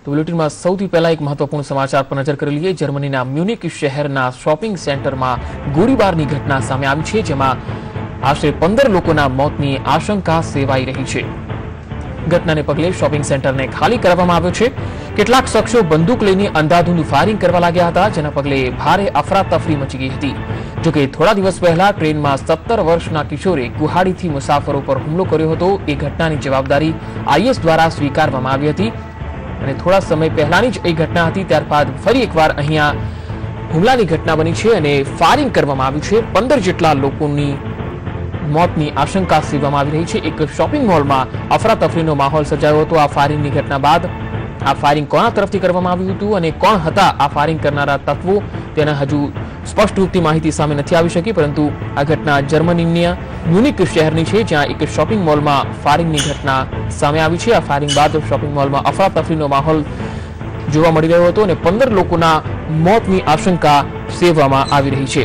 તો બુલેટિનમાં સૌથી પહેલા એક મહત્વપૂર્ણ સમાચાર પર નજર કરી લઈએ। જર્મનીના મ્યુનિક શહેરના શોપિંગ સેન્ટરમાં ગોળીબારની ઘટના સામે આવી છે, જેમાં આશરે 15 લોકોના મોતની આશંકા સેવાઈ રહી છે। ઘટનાને પગલે શોપિંગ સેન્ટરને ખાલી કરવામાં આવ્યો છે। કેટલાક શખ્સો બંદૂક લઈને અંધાધૂંધ ફાયરિંગ કરવા લાગ્યા હતા, જેના પગલે ભારે અફરાતફરી મચી ગઈ હતી। જોકે થોડા દિવસ પહેલા ટ્રેનમાં 17 વર્ષના કિશોરે ગુહાડીથી મુસાફરો પર હુમલો કર્યો હતો। એ ઘટનાની જવાબદારી આઈએસ દ્વારા સ્વીકારવામાં આવી હતી અને થોડા સમય પહેલાની જ એ ઘટના હતી। ત્યારબાદ ફરી એકવાર અહીંયા હુમલાની ઘટના બની છે અને ફાયરિંગ કરવામાં આવ્યું છે। 15 જેટલા લોકોની મોતની આશંકા સેવવામાં આવી રહી છે। એક શોપિંગ મોલમાં અફરાતફરીનો માહોલ સર્જાયો હતો। આ ફાયરિંગની ઘટના બાદ આ ફાયરિંગ કોના તરફથી કરવામાં આવ્યું હતું અને કોણ હતા આ ફાયરિંગ કરનારા તત્વો, તેના હજુ સ્પષ્ટ રૂપથી માહિતી સામે નથી આવી શકી, પરંતુ આ ઘટના જર્મનીના મ્યુનિક શહેરની છે, જ્યાં એક શોપિંગ મોલમાં ફાયરિંગની ઘટના સામે આવી છે। આ ફાયરિંગ બાદ શોપિંગ મોલમાં અફરાતફરીનો માહોલ જોવા મળી રહ્યો હતો અને 15 લોકોના મોતની આશંકા સેવવામાં આવી રહી છે।